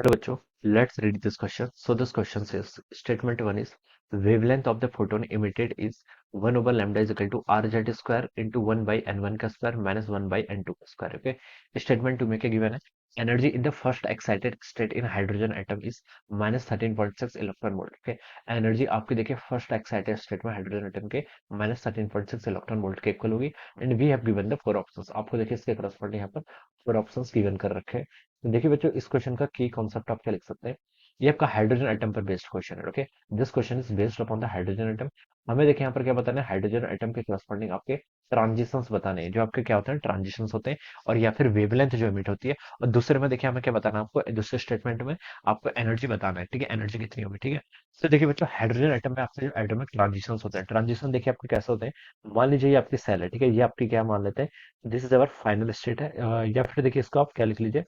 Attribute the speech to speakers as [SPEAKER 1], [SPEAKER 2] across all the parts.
[SPEAKER 1] Hello, bachcho. Let's read this question. So this question says, statement one is wavelength of the photon emitted is 1 over lambda is equal to rz square into 1 by n1 का square minus 1 by n2 का square. Okay. Statement two में क्या given है? Energy in the first excited state in hydrogen atom is minus 13.6 electron volt. Okay. Energy आपकी देखिए first excited state में hydrogen atom के minus 13.6 electron volt के equal होगी. And we have given the four options. आपको देखिए इसके corresponding यहाँ पर फोर ऑप्शंस गिवन कर रखे हैं. तो देखिए बच्चों, इस क्वेश्चन का की कॉन्सेप्ट आप क्या लिख सकते हैं. ये आपका हाइड्रोजन एटम पर बेस्ड क्वेश्चन है. Okay. This question is based upon the hydrogen atom. हमें देखिए यहाँ पर क्या बताना है, हाइड्रोजन एटम के करस्पॉन्डिंग आपके ट्रांजिशंस बताने हैं, जो आपके क्या होते हैं ट्रांजिशंस होते हैं, और या फिर वेवलेंथ जो एमिट होती है. और दूसरे में देखिए हमें क्या बताना है, आपको दूसरे स्टेटमेंट में आपको एनर्जी बताना है. ठीक है, एनर्जी कितनी होगी. ठीक है. तो देखिए बच्चों, हाइड्रोजन एटम में आपके जो एटॉमिक ट्रांजिशंस होते हैं, ट्रांजिशन देखिए आपके कैसे होते हैं. मान लीजिए ये आपकी सेल है. ठीक है, ये आपकी क्या मान लेते हैं, this is our final state है. या फिर देखिए इसको आप क्या लिख लीजिए,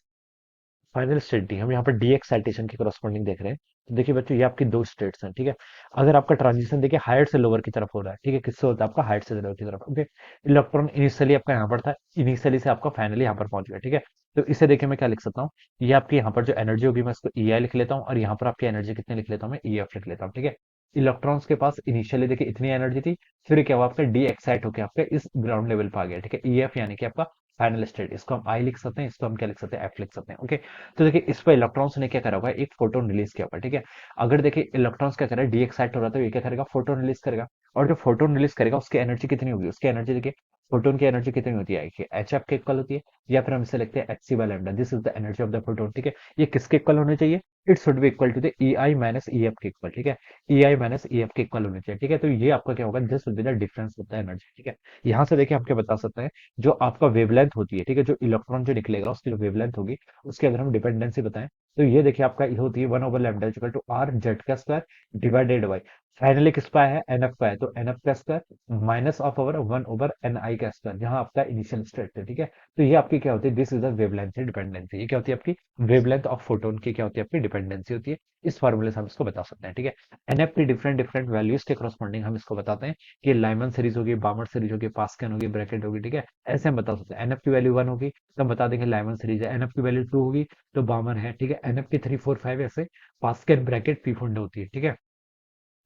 [SPEAKER 1] फाइनल स्टेट डी. हम यहाँ पर डी एक्साइटेशन की करस्पॉन्डिंग देख रहे हैं. तो देखिए बच्चों, ये आपकी दो स्टेट्स हैं. ठीक है. अगर आपका ट्रांजिशन देखिए हाइट से लोअर की तरफ हो रहा है. ठीक है, किससे होता है आपका हाइट से लोअर की तरफ. ओके. इलेक्ट्रॉन इनिशियली आपका यहाँ पर था, इनिशियली से आपका फाइनली यहाँ पर पहुंच गया. ठीक है. तो इसे देखिए मैं क्या लिख सकता हूँ, ये आपकी यहाँ पर जो एनर्जी होगी मैं इसको ई आई लिख लेता हूँ, और यहाँ पर आपकी एनर्जी कितनी लिख लेता हूँ, मैं ई एफ लिख लेता हूँ. ठीक है. इलेक्ट्रॉन्स के पास इनिशियली देखिए इतनी एनर्जी थी, फिर क्या हुआ आपका डी एक्साइट होकर आपके इस ग्राउंड लेवल पर आ गया. ठीक है. ई एफ यानी कि आपका फाइनल स्टेट. इसको हम आई लिख सकते हैं, इसको हम क्या लिख सकते हैं, एफ लिख सकते हैं. ओके. तो देखिए इस पर इलेक्ट्रॉन्स ने क्या करा होगा, एक फोटोन रिलीज किया होगा. ठीक है. अगर देखिए इलेक्ट्रॉन्स क्या कर रहा है, डी एक्साइट हो रहा था, तो ये क्या करेगा, फोटोन रिलीज करेगा. और जो फोटोन रिलीज करेगा उसकी एनर्जी कितनी होगी, उसकी एनर्जी देखिए फोटोन की एनर्जी कितनी होती है, एच एफ के इक्वल होती है, या फिर हम इसे लिखते हैं h c by lambda. This is the energy of the photon. ठीक है. ये किसके इक्वल होने चाहिए, it should be equal to the E I minus E F के इक्वल. ठीक है. E I minus E F के इक्वल होने चाहिए. ठीक है. तो ये आपका क्या होगा, this will be the difference of the energy. ठीक है. यहाँ से देखिए हम क्या बता सकते हैं, जो आपका वेवलेंथ होती है. ठीक है. जो इलेक्ट्रॉन जो निकलेगा उसकी जो वेवलेंथ होगी, उसके अगर हम डिपेंडेंसी बताएं, तो ये देखिए आपका ये होती है 1 over lambda equal to R Z का स्क्वायर डिवाइडेड बाई फाइनली किस pa है, एन एफ का है, तो एन एफ का square minus of over 1 over N I का स्क्वायर, जहां आपका इनिशियल स्टेट है. ठीक है. तो ये आपकी क्या होती है, this is the wavelength dependency. ये क्या होती है आपकी वेवलेंथ ऑफ फोटोन की क्या होती है, आपकी डिपेंडेंसी होती है. इस फॉर्मूले से हम इसको बता सकते हैं. ठीक है. एन एफ की डिफरेंट डिफरेंट वैल्यूज के करस्पॉन्डिंग हम इसको बताते हैं कि लाइमन सीरीज होगी, बामर सीरीज होगी, पास्कन होगी, ब्रैकेट होगी. ठीक है. ऐसे हम बता सकते हैं. एन एफ की वैल्यू 1 होगी तो हम बता देंगे लाइमन सीरीज है. एन एफ की वैल्यू 2 होगी तो बामर है. ठीक है. एन एफ की 3 4 5 ऐसे पास्कल ब्रैकेट पी फंड होती है. ठीक है.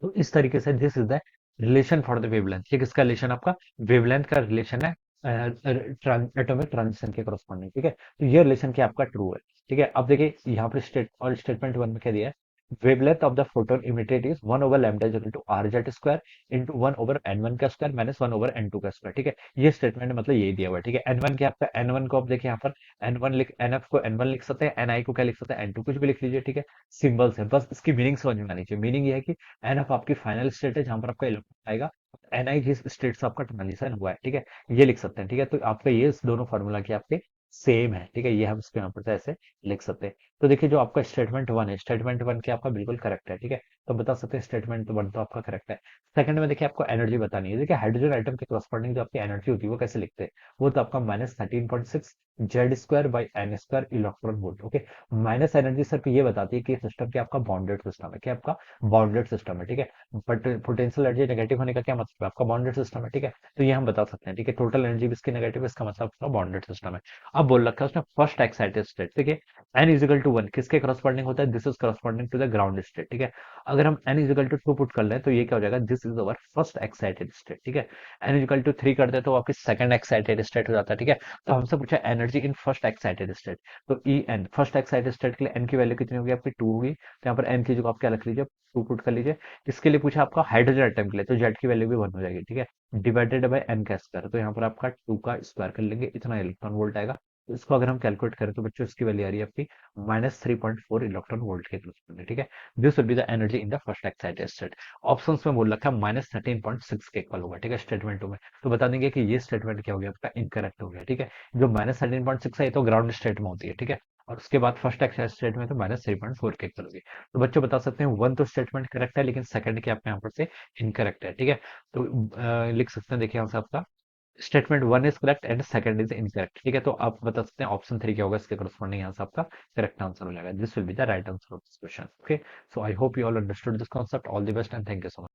[SPEAKER 1] तो इस तरीके से this is the relation for the wavelength. ये किसका रिलेशन, आपका वेवलेंथ का रिलेशन है एटॉमिक ट्रांजिशन के करस्पॉन्डिंग. ठीक है. तो ये रिलेशन क्या आपका ट्रू है. ठीक है. अब देखिए यहाँ पर स्टेट और स्टेटमेंट वन में क्या दिया है, wavelength of the photon emitted is 1 over lambda equal to R Z square into 1 over N one का square minus 1 over N two का स्क्वायर. ठीक है. ये स्टेटमेंट मतलब यही दिया हुआ है. ठीक है. एन वन क्या आपका, एन वन को आप देखिए यहाँ पर एन वन लिख, एन एफ को एन वन लिख सकते हैं, एन आई को क्या लिख सकते हैं, एन टू, कुछ भी लिख लीजिए. ठीक है. सिंबल्स है, बस इसकी मीनिंग समझ में आनी चाहिए. मीनिंग ये है कि एन एफ आपकी फाइनल स्टेट है जहां पर आपका इलेक्ट्रॉन आएगा, एन आई जिस स्टेट से आपका ट्रांजिशन हुआ है. ठीक है. ये लिख सकते हैं. ठीक है. तो आपका ये दोनों फॉर्मूला की आपके सेम है. ठीक है. ये हम इसको यहाँ पर से ऐसे लिख सकते हैं. तो देखिए जो आपका स्टेटमेंट वन है, स्टेटमेंट वन के आपका बिल्कुल करेक्ट है. ठीक है. तो बता सकते हैं स्टेटमेंट वन तो आपका करेक्ट है. सेकंड में देखिए आपको एनर्जी बतानी है. देखिए हाइड्रोजन आइटम के करस्पॉन्डिंग जो आपकी एनर्जी होती है वो कैसे लिखते हैं, वो तो आपका minus 13.6 Z square by N square electron volt. Okay. Minus energy सिर्फ ये बताती है कि सिस्टम क्या आपका बॉन्डेड सिस्टम है, क्या आपका बॉन्डेड सिस्टम है. ठीक है. बट पोटेंशियल एनर्जी नेगेटिव होने का क्या मतलब है, आपका बॉन्डेड सिस्टम है. ठीक है. तो ये हम बता सकते हैं. ठीक है. टोटल एनर्जी भी इसकी नेगेटिव है, इसका मतलब आपका बॉन्डेड सिस्टम है. अब बोल रखा है उसने फर्स्ट एक्साइटेड स्टेट. ठीक है. एन इजिकल टू वन किसके करस्पॉन्डिंग होता है, this is corresponding to the ground state. ठीक है. अगर हम एन इजिकल टू 2 पुट कर लें तो ये क्या हो जाएगा, this is our first excited state. ठीक है. एन इजिकल टू 3 कर दे तो आपकी सेकंड एक्साइटेड स्टेट हो जाता है. ठीक है. तो हमसे पूछा energy in first excited state, तो E N first excited state के लिए एन की वैल्यू कितनी होगी, आपकी 2 होगी. तो यहाँ पर एन की जगह आप क्या रख लीजिए, 2 पुट कर लीजिए. इसके लिए पूछा आपका हाइड्रोजन एटम के लिए, तो जेड की वैल्यू भी 1 हो जाएगी. ठीक है. डिवाइडेड बाय एन का स्क्वायर, तो यहाँ पर आपका 2 का स्क्वायर कर लेंगे, इतना इलेक्ट्रॉन वोल्ट आएगा. तो इसको अगर हम कैलकुलेट करें तो बच्चों इसकी वैल्यू आ रही है आपकी माइनस 3.4 इलेक्ट्रॉन वोल्ट के करस्पॉन्डिंग. ठीक है. This will be the energy in the first excited state. Options में बोल रखा है माइनस 13.6 के इक्वल होगा. ठीक है. स्टेटमेंट में तो बता देंगे कि ये स्टेटमेंट क्या हो गया, आपका इनकरेक्ट हो गया. ठीक है. जो माइनस 13.6 है ये तो ग्राउंड स्टेट में होती है. ठीक है. और उसके बाद फर्स्ट एक्साइटेड स्टेट में तो माइनस 3.4 के इक्वल होगी. तो बच्चों बता सकते हैं वन तो स्टेटमेंट करेक्ट है, लेकिन सेकंड के आपके यहाँ पर से इनकरेक्ट है. ठीक है. तो लिख सकते हैं देखिए यहाँ से आपका statement one is correct and second is incorrect. ठीक है. तो आप बता सकते हैं ऑप्शन थ्री क्या होगा, इसके करस्पॉन्डिंग यहाँ से आपका करेक्ट आंसर हो जाएगा. This will be the right answer of this question. Okay. So I hope you all understood this concept. All the best and thank you so much.